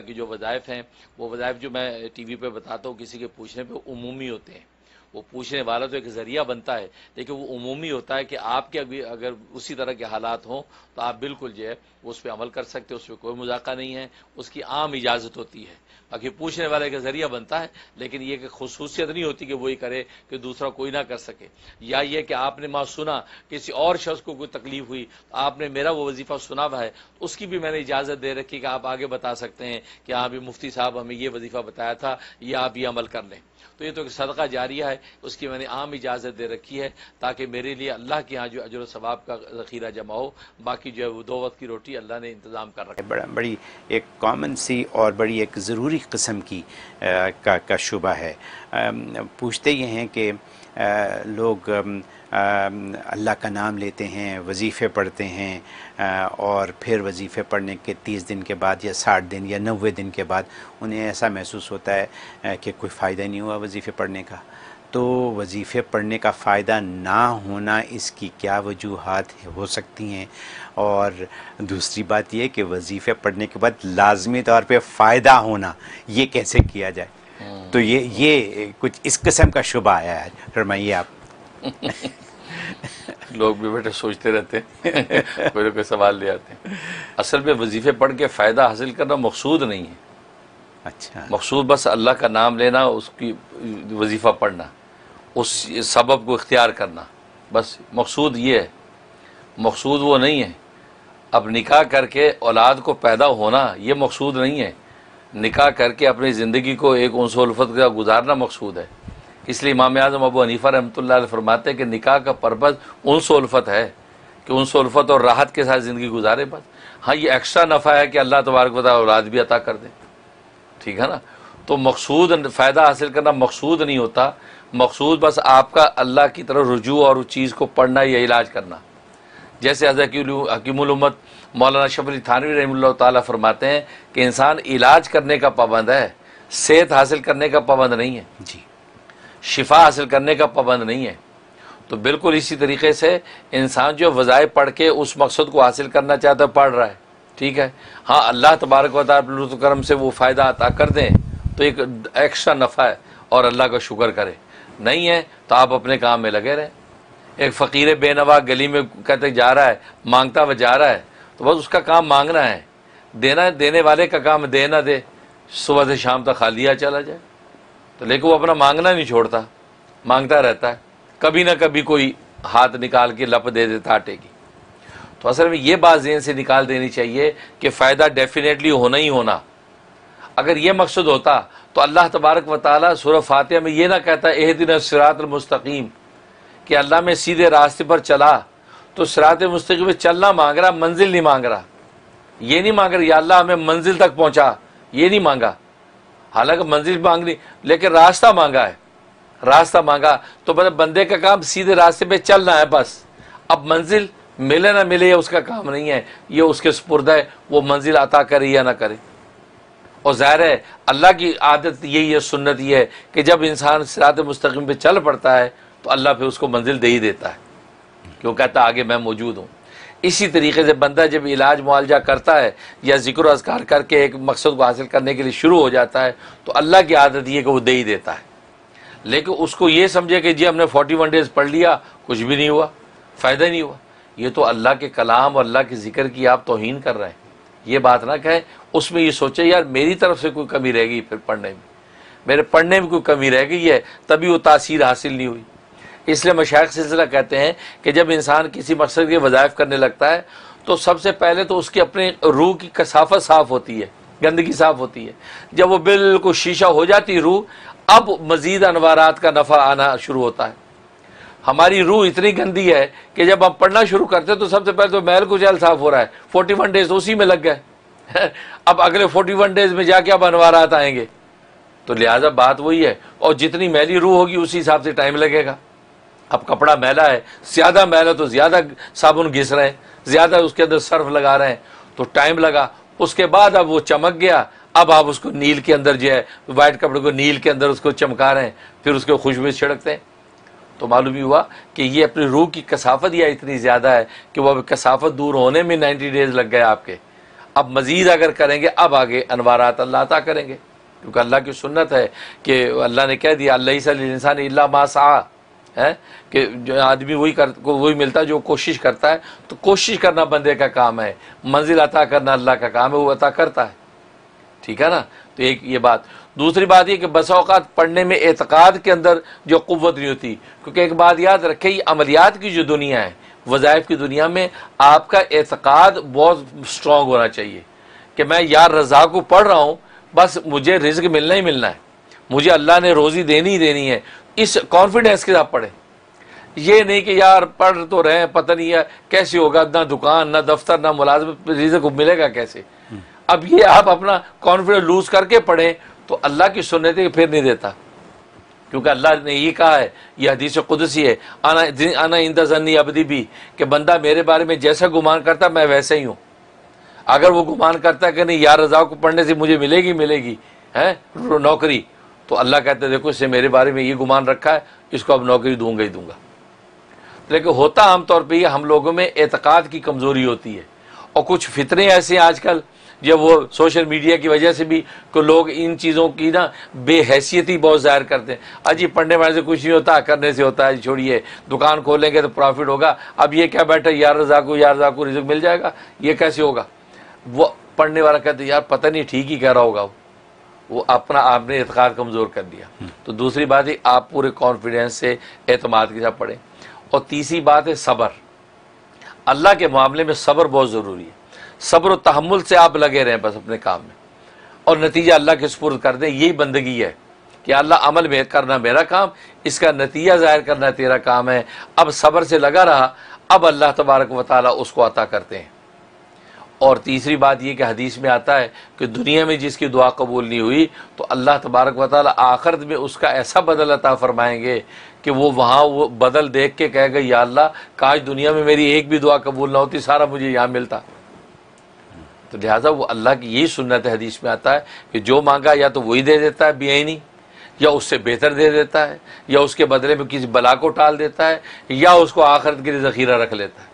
कि जो वज़ाइफ हैं वो वज़ाइफ जो मैं टीवी पे बताता हूँ किसी के पूछने पे उमूमी होते हैं। वो पूछने वाला तो एक ज़रिया बनता है, लेकिन वो उमूमी होता है कि आपके अगर उसी तरह के हालात हों तो आप बिल्कुल जो है उस पर अमल कर सकते हो, उस पर कोई मजाका नहीं है, उसकी आम इजाज़त होती है। बाकी पूछने वाले का ज़रिया बनता है, लेकिन ये कि खुसूसियत नहीं होती कि वही करे कि दूसरा कोई ना कर सके। या ये कि आपने माँ सुना किसी और शख्स को कोई तकलीफ हुई तो आपने मेरा वो वजीफ़ा सुना हुआ है, उसकी भी मैंने इजाज़त दे रखी कि आप आगे बता सकते हैं कि हाँ भी मुफ्ती साहब हमें ये वजीफ़ा बताया था, ये आप ये अमल कर लें। तो ये तो एक सदका जारिया है, उसकी मैंने आम इजाज़त दे रखी है ताकि मेरे लिए अल्लाह के यहाँ जो अजर सवाब का ज़ख़ीरा जमा हो। बाकी जो है वो 2 वक्त की रोटी अल्लाह ने इंतज़ाम कर रखा है। बड़ी एक कॉमन सी और बड़ी एक ज़रूरी किस्म की का शुबा है। पूछते ये हैं कि लोग अल्लाह का नाम लेते हैं, वजीफ़े पढ़ते हैं और फिर वजीफ़े पढ़ने के 30 दिन के बाद या 60 दिन या 90 दिन के बाद उन्हें ऐसा महसूस होता है कि कोई फ़ायदा नहीं हुआ वजीफ़े पढ़ने का। तो वजीफ़े पढ़ने का फ़ायदा ना होना, इसकी क्या वजूहात हो सकती हैं? और दूसरी बात यह कि वजीफ़े पढ़ने के बाद लाजमी तौर पे फ़ायदा होना, ये कैसे किया जाए? तो ये कुछ इस किस्म का शुबा आया है, फरमाइए आप। लोग भी बेटे सोचते रहते हैं कोई कोई सवाल ले आते हैं। असल में वजीफ़े पढ़ के फ़ायदा हासिल करना मकसूद नहीं है। अच्छा, मकसूद बस अल्लाह का नाम लेना, उसकी वजीफ़ा पढ़ना, उस सबब को इख्तियार करना, बस मकसूद ये है। मकसूद वो नहीं है। अब निकाह करके औलाद को पैदा होना ये मकसूद नहीं है। निकाह करके अपनी ज़िंदगी को एक उन्स उल्फत का गुजारना मकसूद है। इसलिए इमाम आज़म अबू हनीफा रहमतुल्लाह अलैह फरमाते हैं कि निकाह का पर्पज़ उन्स उल्फत है कि उन्स उल्फत और राहत के साथ ज़िंदगी गुजारे बस। हाँ, ये एक्स्ट्रा नफ़ा है कि अल्लाह तबारक व तआला औलाद भी अता कर दे, ठीक है ना। तो मकसूद फ़ायदा हासिल करना मकसूद नहीं होता। मकसूद बस आपका अल्लाह की तरफ रुजू और उस चीज़ को पढ़ना या इलाज करना। जैसे हज़रत हकीमुल उम्मत मौलाना अशरफ अली थानवी रहमतुल्लाह ताला फरमाते हैं कि इंसान इलाज करने का पाबंद है, सेहत हासिल करने का पाबंद नहीं है जी, शिफा हासिल करने का पाबंद नहीं है। तो बिल्कुल इसी तरीके से इंसान जो वज़ाइफ पढ़ के उस मकसद को हासिल करना चाहता है पढ़ रहा है, ठीक है। हाँ, अल्लाह तबारक व तआला लुत्फ़ करम से वो फ़ायदा अता कर दें तो एक एक्स्ट्रा नफ़ा है और अल्लाह का शुक्र करे। नहीं है तो आप अपने काम में लगे रहें। एक फ़कीर बेनवा गली में कहते जा रहा है, मांगता हुआ जा रहा है, तो बस उसका काम मांगना है, देने वाले का काम दे ना दे, सुबह से शाम तक खालिया चला जाए। तो लेकिन वो अपना मांगना नहीं छोड़ता, मांगता रहता है, कभी ना कभी कोई हाथ निकाल के लप दे देता आटे की। तो असल में ये बात ज़हन से निकाल देनी चाहिए कि फ़ायदा डेफिनेटली होना ही होना। अगर ये मकसद होता तो अल्लाह तबारक व तआला सूरह फातिहा में ये ना कहता इहदिना सिरातल मुस्तकीम, कि अल्लाह में सीधे रास्ते पर चला। तो सिरात मुस्तकीम में चलना मांग रहा, मंजिल नहीं मांग रहा। ये नहीं मांग रहा या अल्लाह हमें मंजिल तक पहुंचा, ये नहीं मांगा। हालांकि मंजिल मांगनी, लेकिन रास्ता मांगा है। रास्ता मांगा तो मतलब बंदे का काम सीधे रास्ते पे चलना है बस। अब मंजिल मिले ना मिले ये उसका काम नहीं है, ये उसके सुपुर्द है, वो मंजिल अता करे या ना करे। और ज़ाहिर है अल्लाह की आदत यही है, सुन्नत ये है कि जब इंसान सिरात मुस्तकीम पे चल पड़ता है तो अल्लाह फिर उसको मंजिल दे ही देता है, क्यों कहता है आगे मैं मौजूद हूँ। इसी तरीके से बंदा जब इलाज मुआलजा करता है या ज़िक्र अज़कार करके एक मकसद को हासिल करने के लिए शुरू हो जाता है तो अल्लाह की आदत ये कि वो दे ही देता है। लेकिन उसको ये समझे कि जी हमने 41 डेज़ पढ़ लिया, कुछ भी नहीं हुआ, फ़ायदा नहीं हुआ, ये तो अल्लाह के कलाम और अल्लाह के ज़िक्र की आप तौहीन कर रहे हैं। ये बात ना कहें, उसमें ये सोचे यार मेरी तरफ से कोई कमी रह गई, फिर पढ़ने में मेरे पढ़ने में कोई कमी रह गई है, तभी वो तासीर हासिल नहीं हुई। इसलिए मशाइख सिलसिला कहते हैं कि जब इंसान किसी मकसद के वज़ाइफ करने लगता है तो सबसे पहले तो उसकी अपने रूह की कसाफत साफ़ होती है, गंदगी साफ़ होती है। जब वो बिल्कुल शीशा हो जाती है रूह, अब मज़ीद अनवारात का नफ़ा आना शुरू होता है। हमारी रूह इतनी गंदी है कि जब हम पढ़ना शुरू करते तो सबसे पहले तो महल कुचैल साफ़ हो रहा है, 41 डेज़ उसी में लग गए अब अगले 41 डेज़ में जाके अब अनवारात आएंगे। तो लिहाजा बात वही है, और जितनी मैली रूह होगी उसी हिसाब से टाइम लगेगा। अब कपड़ा मैला है, ज़्यादा मैला तो ज़्यादा साबुन घिस रहे हैं, ज़्यादा उसके अंदर सर्फ लगा रहे हैं तो टाइम लगा। उसके बाद अब वो चमक गया, अब आप उसको नील के अंदर जो है वाइट कपड़े को नील के अंदर उसको चमका रहे हैं, फिर उसको खुशबू छिड़कते हैं। तो मालूम ही हुआ कि ये अपनी रूह की कसाफत या इतनी ज़्यादा है कि वह कसाफत दूर होने में 90 डेज़ लग गए आपके। अब मज़ीद अगर करेंगे अब आगे अनवारात अल्लाह अता करेंगे, क्योंकि अल्लाह की सुन्नत है कि अल्लाह ने कह दिया अल्लाह इंसान इल्ला मा सआ है कि जो आदमी वही मिलता है जो कोशिश करता है। तो कोशिश करना बंदे का काम है, मंजिल अता करना अल्लाह का काम है, वो अता करता है। ठीक है ना। तो एक ये बात। दूसरी बात ये कि बसा औक़ात पढ़ने में एतक़ाद के अंदर जो क़ुव्वत नहीं होती, क्योंकि एक बात याद रखें, ये अमलियात की जो दुनिया है, वज़ाइफ की दुनिया में आपका एतक़ाद बहुत स्ट्रॉन्ग होना चाहिए कि मैं यार रज़ा को पढ़ रहा हूँ, बस मुझे रिज़्क़ मिलना ही मिलना है, मुझे अल्लाह ने रोज़ी देनी ही देनी है, इस कॉन्फिडेंस के साथ पढ़े। ये नहीं कि यार पढ़ तो रहे हैं, पता नहीं है कैसे होगा, ना दुकान ना दफ्तर ना मुलाजमत, रिज़्क़ मिलेगा कैसे। अब ये आप अपना कॉन्फिडेंस लूज करके पढ़ें तो अल्लाह की सुन्नतें फिर नहीं देता, क्योंकि अल्लाह ने ये कहा है, ये हदीस कुदसी है, आना इंदा ज़न्नी अब्दी भी, कि बंदा मेरे बारे में जैसा गुमान करता मैं वैसे ही हूँ। अगर वो गुमान करता है कि नहीं यार रज़ा को पढ़ने से मुझे मिलेगी है नौकरी, तो अल्लाह कहते हैं देखो इससे मेरे बारे में ये गुमान रखा है, इसको अब नौकरी दूंगा ही दूंगा। लेकिन होता आमतौर पर हम लोगों में एतक़ाद की कमज़ोरी होती है, और कुछ फितरे ऐसे हैं आजकल, जब वो सोशल मीडिया की वजह से भी को लोग इन चीज़ों की ना बेहैसियती बहुत ज़ाहिर करते हैं। अजी पढ़ने वाले से कुछ नहीं होता, करने से होता है, छोड़िए, दुकान खोलेंगे तो प्रॉफिट होगा। अब ये क्या बैठा यार रज़ा को रिज़्क़ मिल जाएगा, ये कैसे होगा। वो पढ़ने वाला कहते यार पता नहीं ठीक ही कह रहा होगा, वो अपना आपने एतक़ाद कमज़ोर कर दिया। तो दूसरी बात है आप पूरे कॉन्फिडेंस से एतमाद के साथ पढ़ें। और तीसरी बात है सब्र। अल्लाह के मामले में सब्र बहुत ज़रूरी है। सब्र और तहम्मुल से आप लगे रहें बस अपने काम में, और नतीजा अल्लाह के सुपुर्द कर दें। यही बंदगी है कि अल्लाह अमल में करना मेरा काम, इसका नतीजा ज़ाहिर करना तेरा काम है। अब सब्र से लगा रहा, अब अल्लाह तबारक व तआला उसको अता करते हैं। और तीसरी बात यह कि हदीस में आता है कि दुनिया में जिसकी दुआ कबूल नहीं हुई तो अल्लाह तबारक व तआला आखिरत में उसका ऐसा बदल अता फरमाएंगे कि वो वहाँ वो बदल देख के कहेगा या अल्लाह काश दुनिया में मेरी एक भी दुआ कबूल ना होती, सारा मुझे यहाँ मिलता। तो लिहाजा वो अल्लाह की यही सुन्नत हदीस में आता है कि जो मांगा या तो वही दे देता है बेआईनी, या उससे बेहतर दे देता है, या उसके बदले में किसी बला को टाल देता है, या उसको आखिरत के लिए ज़ख़ीरा रख लेता है।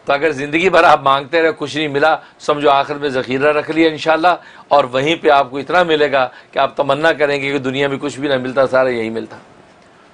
तो अगर ज़िंदगी भर आप मांगते रहे कुछ नहीं मिला, समझो आखिर में ज़ख़ीरा रख लिया इंशाअल्लाह, और वहीं पे आपको इतना मिलेगा कि आप तमन्ना करेंगे कि दुनिया में कुछ भी ना मिलता, सारा यही मिलता।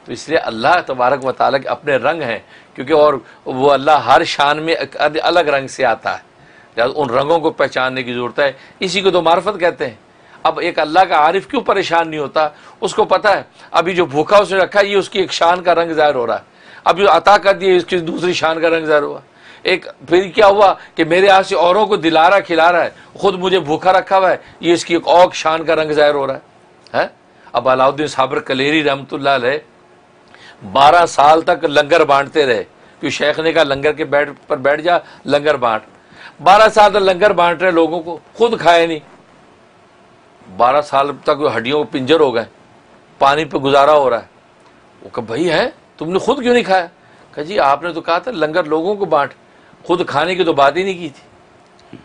तो इसलिए अल्लाह तबारक व तआला के अपने रंग हैं, क्योंकि और वो अल्लाह हर शान में अलग रंग से आता है, उन रंगों को पहचानने की ज़रूरत है। इसी को तो मार्फत कहते हैं। अब एक अल्लाह का आरिफ क्यों परेशान नहीं होता, उसको पता है अभी जो भूखा उसने रखा है ये उसकी एक शान का रंग ज़ाहिर हो रहा है, अब जो अता कर दिया इसकी दूसरी शान का रंग ज़ाहिर हुआ। एक फिर क्या हुआ कि मेरे यहाँ से औरों को दिला रहा खिला रहा है, खुद मुझे भूखा रखा हुआ है, ये इसकी एक और शान का रंग ज़ाहिर हो रहा है। अब अलाउद्दीन साबर कलेरी रहमतुल्लाह अलैह 12 साल तक लंगर बांटते रहे, क्योंकि शेख ने कहा लंगर के पर बैठ जा, लंगर बांट। 12 साल तक लंगर बांट रहे लोगों को, खुद खाए नहीं। 12 साल तक हड्डियों को पिंजर हो गए, पानी पे गुजारा हो रहा है। वो कहा भाई है तुमने खुद क्यों नहीं खाया। कहा जी आपने तो कहा था लंगर लोगों को बांट, खुद खाने की तो बात ही नहीं की थी।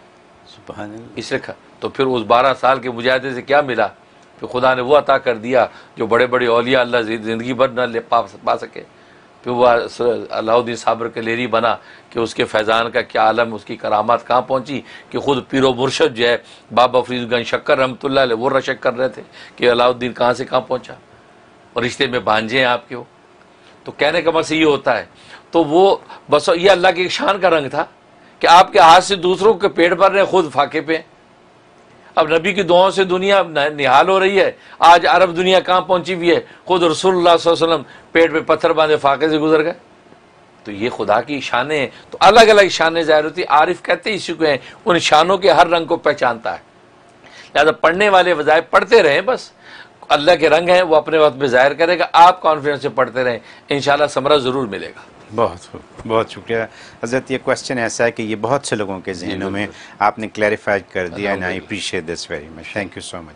सुभान अल्लाह। इसलिए तो फिर उस 12 साल के मुजाहिदे से क्या मिला, फिर खुदा ने वो अता कर दिया जो बड़े बड़े औलिया अल्लाह ज़िंदगी भर न ले पा सके। फिर वो अलाउद्दीन साबर कलेरी बना कि उसके फैज़ान का क्या आलम, उसकी करामात कहाँ पहुँची कि ख़ुद पीरो मुर्शद जो है बाबा फरीदगंज शक्कर रहमतुल्लाह अलैह वो रशक कर रहे थे कि अलाउद्दीन कहाँ से कहाँ पहुँचा, और रिश्ते में भांजे हैं आपके वो। तो कहने का मकसद ये होता है, तो वो बस ये अल्लाह की शान का रंग था कि आपके हाथ से दूसरों के पेट भर रहे, खुद फाके पे। अब नबी की दुआओं से दुनिया निहाल हो रही है। आज अरब दुनिया कहाँ पहुंची हुई है, खुद रसूलुल्लाह सल्लल्लाहु अलैहि वसल्लम पेट पे पत्थर बांधे फाके से गुजर गए। तो ये खुदा की शानें हैं। तो अलग अलग शानें ज़ाहिर होती। आरिफ कहते इसी को हैं, उन शानों के हर रंग को पहचानता है। लिहाजा पढ़ने वाले वज़ाइफ पढ़ते रहें, बस अल्लाह के रंग हैं वो अपने वक्त में ज़ाहिर करेगा। आप कॉन्फिडेंस से पढ़ते रहें, इंशाअल्लाह समरा ज़रूर मिलेगा। बहुत बहुत शुक्रिया हज़रत। ये क्वेश्चन ऐसा है कि ये बहुत से लोगों के जहनों में आपने क्लैरिफाइड कर दिया, and I appreciate this very much. Thank you so much.